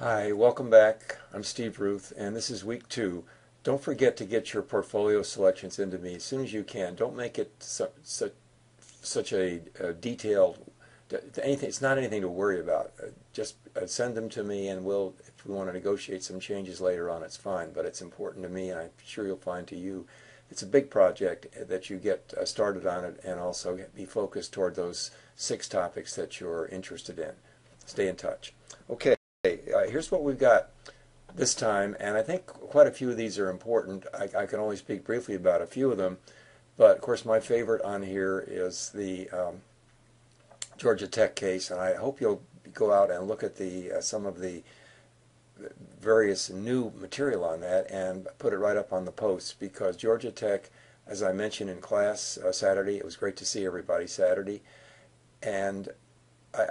Hi, welcome back. I'm Steve Ruth, and this is week 2. Don't forget to get your portfolio selections into me as soon as you can. Don't make it such a detailed anything. It's not anything to worry about. Just send them to me, and if we want to negotiate some changes later on, it's fine. But it's important to me, and I'm sure you'll find to you. It's a big project that you get started on it, and also be focused toward those 6 topics that you're interested in. Stay in touch. Okay. Here's what we've got this time, and I think quite a few of these are important. I can only speak briefly about a few of them, but of course my favorite on here is the Georgia Tech case, and I hope you'll go out and look at some of the various new material on that and put it right up on the posts, because Georgia Tech, as I mentioned in class Saturday, it was great to see everybody Saturday, and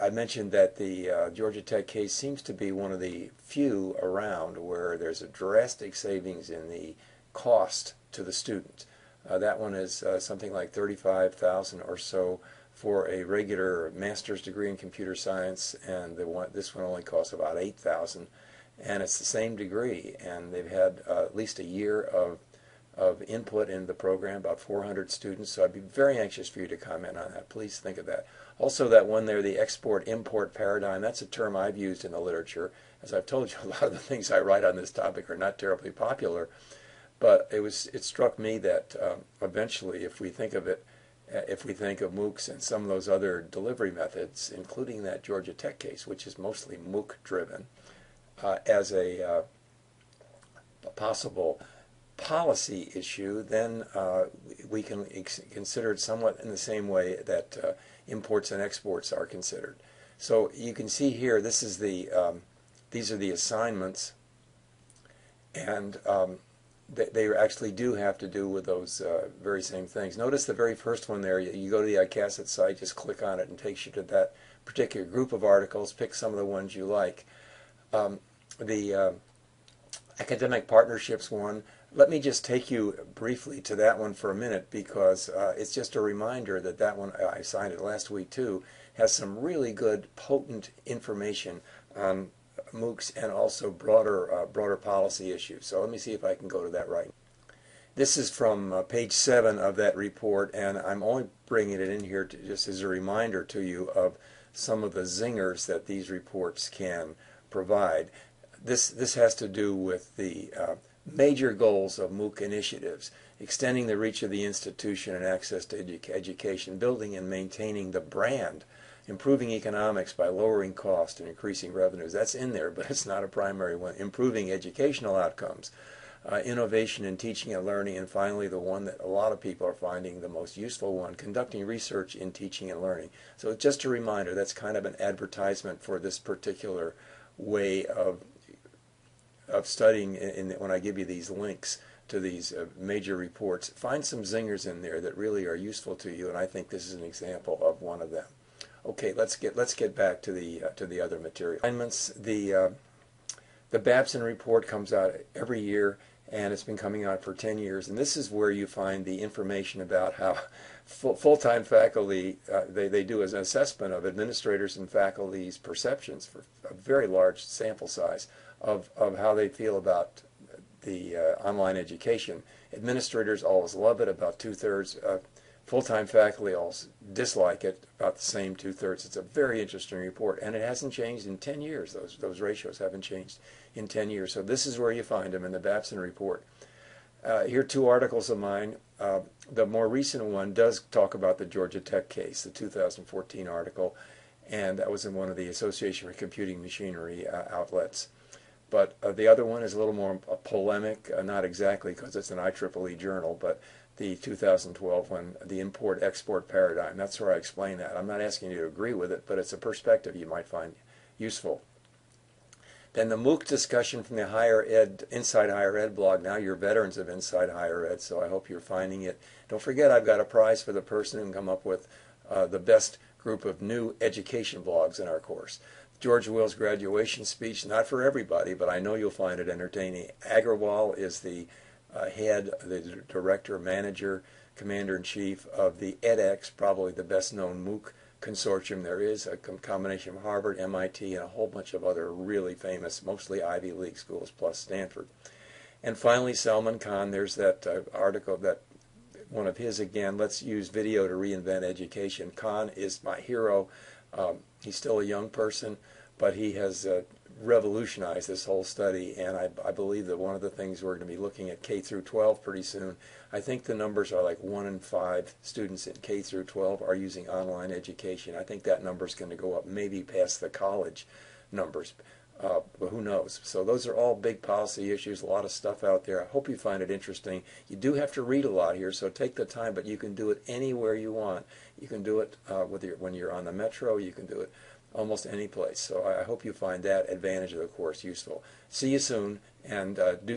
I mentioned that the Georgia Tech case seems to be one of the few around where there's a drastic savings in the cost to the student. That one is something like $35,000 or so for a regular master's degree in computer science, and this one only costs about $8,000, and it's the same degree, and they've had at least a year of input in the program, about 400 students, so I'd be very anxious for you to comment on that. Please think of that. Also, that one there, the export-import paradigm, that's a term I've used in the literature. As I've told you, a lot of the things I write on this topic are not terribly popular, but it struck me that eventually, if we think of MOOCs and some of those other delivery methods, including that Georgia Tech case, which is mostly MOOC-driven, as a possible policy issue, then we can consider it somewhat in the same way that imports and exports are considered. So you can see here, these are the assignments, and they actually do have to do with those very same things. Notice the very first one there. You go to the iCASET site, just click on it, and it takes you to that particular group of articles. Pick some of the ones you like. The academic partnerships one, let me just take you briefly to that one for a minute, because it's just a reminder that one, I signed it last week too, has some really good, potent information on MOOCs and also broader policy issues. So let me see if I can go to that right now. This is from page 7 of that report, and I'm only bringing it in here just as a reminder to you of some of the zingers that these reports can provide. This has to do with the major goals of MOOC initiatives: extending the reach of the institution and access to education, building and maintaining the brand, improving economics by lowering cost and increasing revenues. That's in there, but it's not a primary one. Improving educational outcomes, innovation in teaching and learning, and finally the one that a lot of people are finding the most useful one, conducting research in teaching and learning. So just a reminder, that's kind of an advertisement for this particular way of studying. When I give you these links to these major reports, find some zingers in there that really are useful to you, and I think this is an example of one of them. Okay, let's get back to the other material. Assignments. The Babson report comes out every year, and it's been coming out for 10 years, and this is where you find the information about how full-time faculty, they do an assessment of administrators and faculty's perceptions for a very large sample size of how they feel about the online education. Administrators always love it, about 2/3. Full-time faculty always dislike it, about the same 2/3. It's a very interesting report, and it hasn't changed in 10 years. Those ratios haven't changed in 10 years. So this is where you find them in the Babson report. Here are 2 articles of mine. The more recent one does talk about the Georgia Tech case, the 2014 article, and that was in one of the Association for Computing Machinery outlets. But the other one is a little more polemic, not exactly because it's an IEEE journal, but the 2012 one, the import-export paradigm. That's where I explain that. I'm not asking you to agree with it, but it's a perspective you might find useful. Then the MOOC discussion from the Inside Higher Ed blog. Now you're veterans of Inside Higher Ed, so I hope you're finding it. Don't forget, I've got a prize for the person who can come up with the best group of new education blogs in our course. George Will's graduation speech, not for everybody, but I know you'll find it entertaining. Agrawal is the head, the director, manager, commander-in-chief of the edX, probably the best-known MOOC consortium. There is a combination of Harvard, MIT, and a whole bunch of other really famous, mostly Ivy League schools, plus Stanford. And finally, Salman Khan, there's that article, that one of his again, let's use video to reinvent education. Khan is my hero. He's still a young person, but he has revolutionized this whole study, and I believe that one of the things we're going to be looking at K through 12 pretty soon. I think the numbers are like 1 in 5 students in K through 12 are using online education. I think that number is going to go up maybe past the college numbers, but who knows. So those are all big policy issues, a lot of stuff out there. I hope you find it interesting. You do have to read a lot here, so take the time, but you can do it anywhere you want. You can do it when you're on the metro. You can do it almost any place. So I hope you find that advantage of the course useful. See you soon, and do